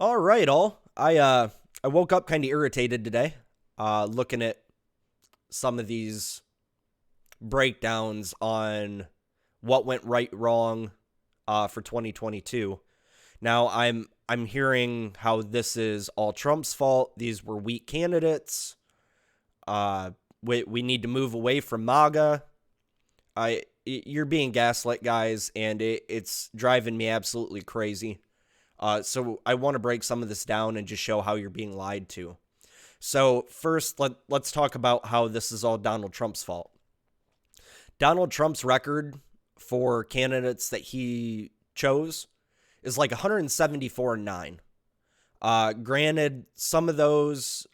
All right, all. I woke up kind of irritated today, looking at some of these breakdowns on what went right wrong for 2022. Now I'm hearing how this is all Trump's fault. These were weak candidates. We need to move away from MAGA. You're being gaslit, guys, and it's driving me absolutely crazy. So I want to break some of this down and just show how you're being lied to. So first, let's talk about how this is all Donald Trump's fault. Donald Trump's record for candidates that he chose is like 174-9. Granted, some of those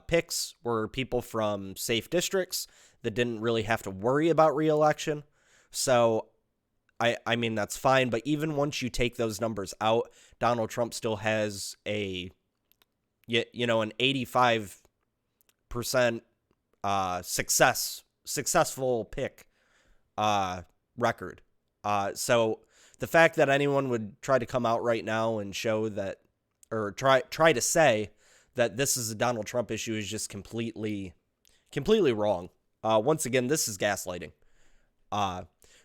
picks were people from safe districts that didn't really have to worry about re-election. So I mean, that's fine, but even once you take those numbers out, Donald Trump still has an 85% successful pick record. So the fact that anyone would try to come out right now and show that, or try to say that this is a Donald Trump issue is just completely wrong. Once again, this is gaslighting.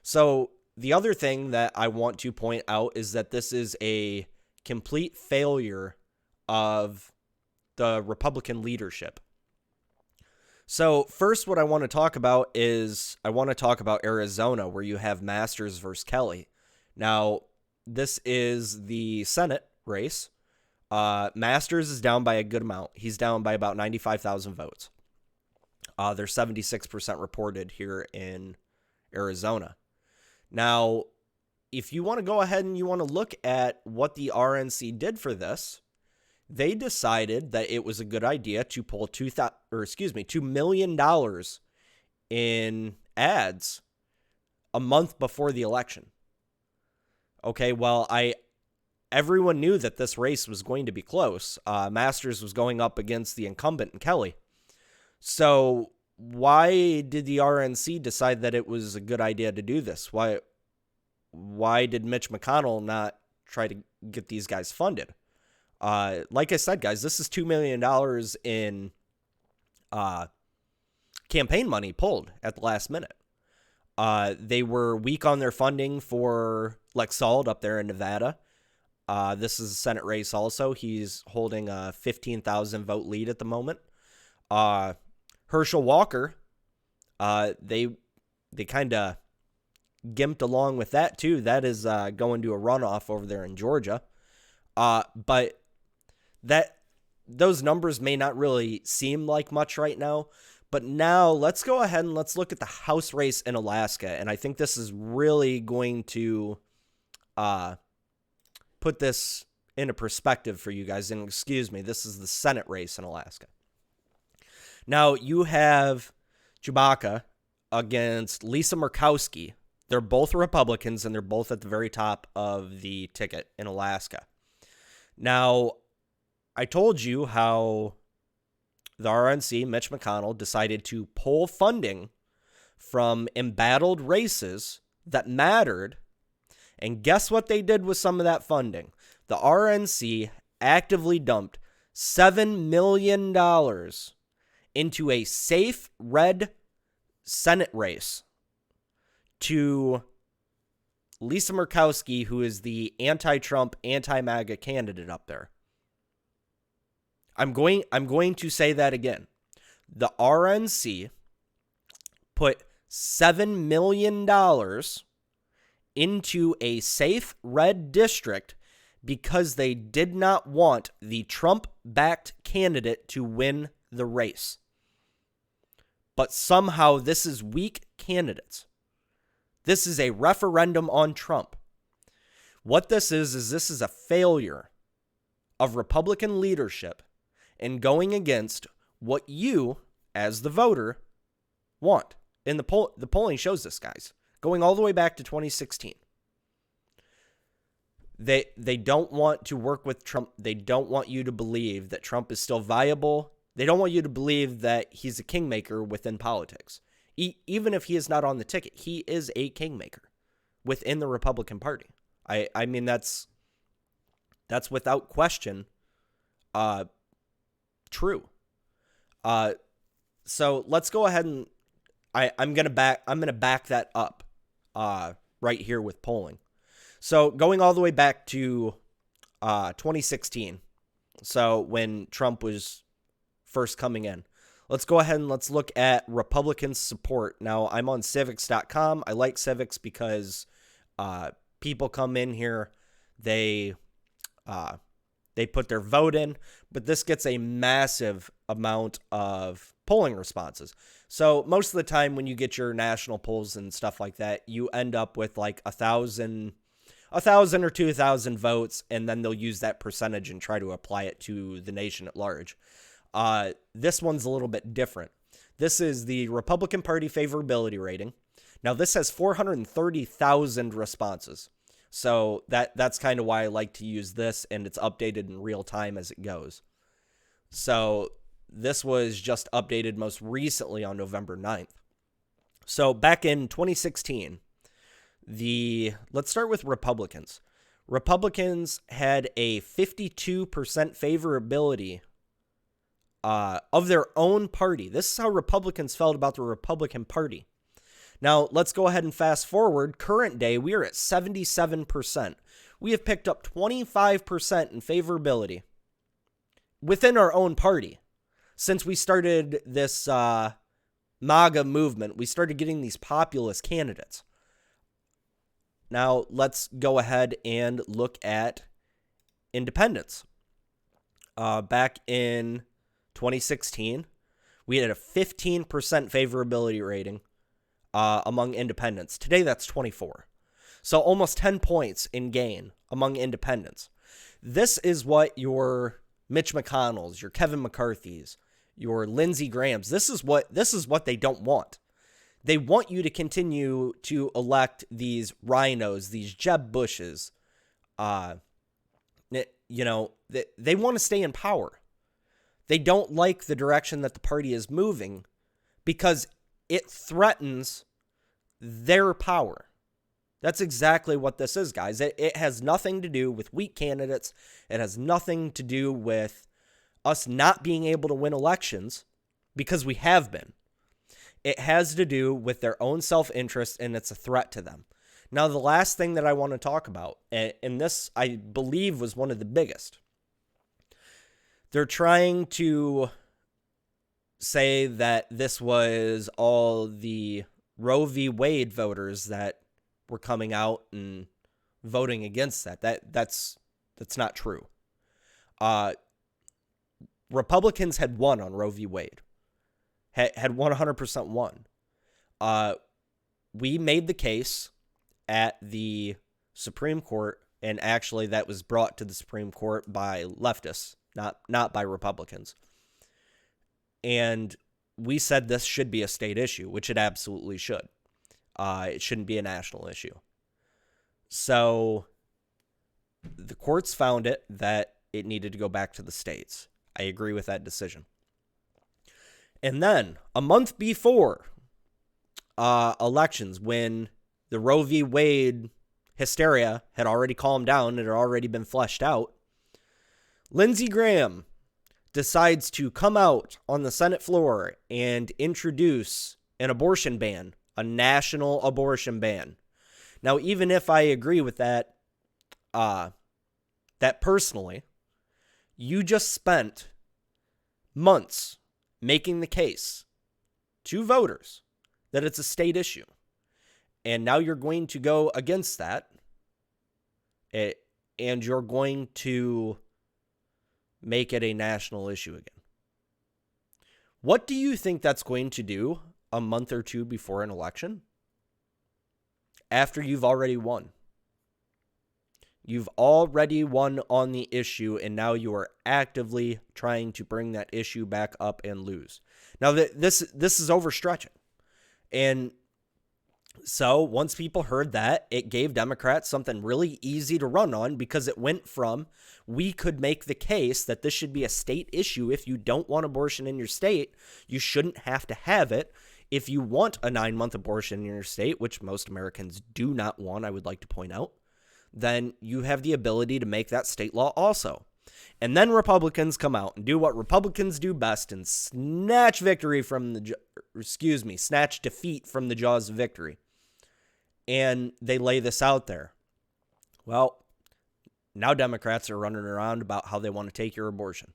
So the other thing that I want to point out is that this is a complete failure of the Republican leadership. So first, what I want to talk about is Arizona, where you have Masters versus Kelly. Now, this is the Senate race. Masters is down by a good amount. He's down by about 95,000 votes. There's 76% reported here in Arizona. Now, if you want to go ahead and you want to look at what the RNC did for this, they decided that it was a good idea to pull $2 million in ads a month before the election. Okay, well, everyone knew that this race was going to be close. Masters was going up against the incumbent in Kelly. So why did the RNC decide that it was a good idea to do this? Why did Mitch McConnell not try to get these guys funded? Like I said, guys, this is $2 million in campaign money pulled at the last minute. They were weak on their funding for Lex Sald up there in Nevada. This is a Senate race also. He's holding a 15,000 vote lead at the moment. Herschel Walker, they kind of gimped along with that too. That is going to a runoff over there in Georgia. But those numbers may not really seem like much right now. But now let's go ahead and let's look at the House race in Alaska. And I think this is really going to put this into perspective for you guys. And excuse me, this is the Senate race in Alaska. Now you have Chewbacca against Lisa Murkowski. They're both Republicans, and they're both at the very top of the ticket in Alaska. Now, I told you how the RNC, Mitch McConnell, decided to pull funding from embattled races that mattered. And guess what they did with some of that funding? The RNC actively dumped $7 million into a safe red Senate race to Lisa Murkowski, who is the anti-Trump, anti-MAGA candidate up there. I'm going to say that again. The RNC put $7 million into a safe red district because they did not want the Trump-backed candidate to win the race. But somehow this is weak candidates. This is a referendum on Trump. What this is this is a failure of Republican leadership in going against what you, as the voter, want. And the polling shows this, guys, going all the way back to 2016. They don't want to work with Trump. They don't want you to believe that Trump is still viable. They don't want you to believe that he's a kingmaker within politics. Even if he is not on the ticket, he is a kingmaker within the Republican Party. I mean, that's That's without question true. So let's go ahead and I'm gonna back that up right here with polling. So going all the way back to 2016, so when Trump was first coming in, let's go ahead and let's look at Republican support. Now, I'm on civics.com. I like civics because people come in here, they put their vote in, but this gets a massive amount of polling responses. So most of the time when you get your national polls and stuff like that, you end up with like 1,000 or 2,000 votes, and then they'll use that percentage and try to apply it to the nation at large. This one's a little bit different. This is the Republican Party favorability rating. Now, this has 430,000 responses. So that's kind of why I like to use this, and it's updated in real time as it goes. So this was just updated most recently on November 9th. So back in 2016, let's start with Republicans. Republicans had a 52% favorability of their own party. This is how Republicans felt about the Republican Party. Now, let's go ahead and fast forward. Current day, we are at 77%. We have picked up 25% in favorability within our own party. Since we started this MAGA movement, we started getting these populist candidates. Now, let's go ahead and look at independents. Back in 2016, we had a 15% favorability rating among independents. Today, that's 24. So almost 10 points in gain among independents. This is what your Mitch McConnells, your Kevin McCarthy's, your Lindsey Graham's, this is what they don't want. They want you to continue to elect these rhinos, these Jeb Bushes. They want to stay in power. They don't like the direction that the party is moving because it threatens their power. That's exactly what this is, guys. It has nothing to do with weak candidates. It has nothing to do with us not being able to win elections, because we have been. It has to do with their own self-interest, and it's a threat to them. Now, the last thing that I want to talk about, and this, I believe, was one of the biggest. They're trying to say that this was all the Roe v. Wade voters that were coming out and voting against that. That's not true. Republicans had won on Roe v. Wade. Had 100% won. We made the case at the Supreme Court, and actually that was brought to the Supreme Court by leftists, not by Republicans. And we said this should be a state issue, which it absolutely should. It shouldn't be a national issue. So the courts found that it needed to go back to the states. I agree with that decision. And then a month before elections, when the Roe v. Wade hysteria had already calmed down, it had already been fleshed out, Lindsey Graham decides to come out on the Senate floor and introduce an abortion ban, a national abortion ban. Now, even if I agree with that personally, you just spent months making the case to voters that it's a state issue. And now you're going to go against that, and you're going to make it a national issue again. What do you think that's going to do a month or two before an election? After you've already won. You've already won on the issue, and now you are actively trying to bring that issue back up and lose. Now, this is overstretching. And so once people heard that, it gave Democrats something really easy to run on, because it went from, we could make the case that this should be a state issue. If you don't want abortion in your state, you shouldn't have to have it. If you want a 9-month abortion in your state, which most Americans do not want, I would like to point out, then you have the ability to make that state law also. And then Republicans come out and do what Republicans do best and snatch defeat from the jaws of victory. And they lay this out there. Well, now Democrats are running around about how they want to take your abortion.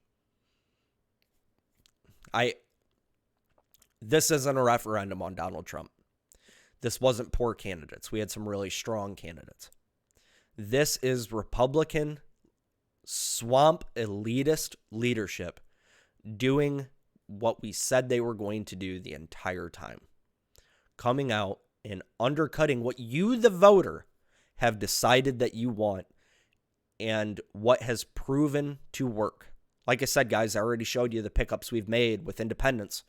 This isn't a referendum on Donald Trump. This wasn't poor candidates. We had some really strong candidates. This is Republican swamp elitist leadership doing what we said they were going to do the entire time. Coming out and undercutting what you, the voter, have decided that you want and what has proven to work. Like I said, guys, I already showed you the pickups we've made with independents.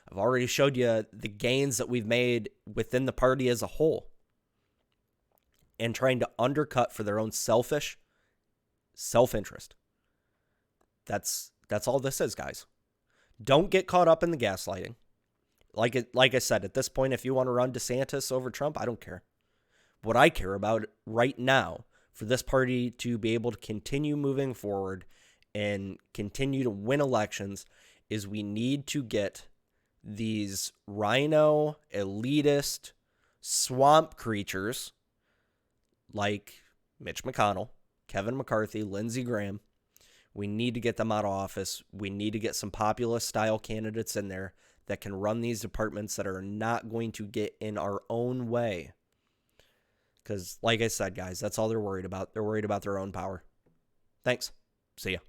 I've already showed you the gains that we've made within the party as a whole. And trying to undercut for their own selfish self-interest. That's all this is, guys. Don't get caught up in the gaslighting. Like I said, at this point, if you want to run DeSantis over Trump, I don't care. What I care about right now, for this party to be able to continue moving forward and continue to win elections, is we need to get these rhino, elitist, swamp creatures like Mitch McConnell, Kevin McCarthy, Lindsey Graham. We need to get them out of office. We need to get some populist-style candidates in there that can run these departments that are not going to get in our own way. Because, like I said, guys, that's all they're worried about. They're worried about their own power. Thanks. See ya.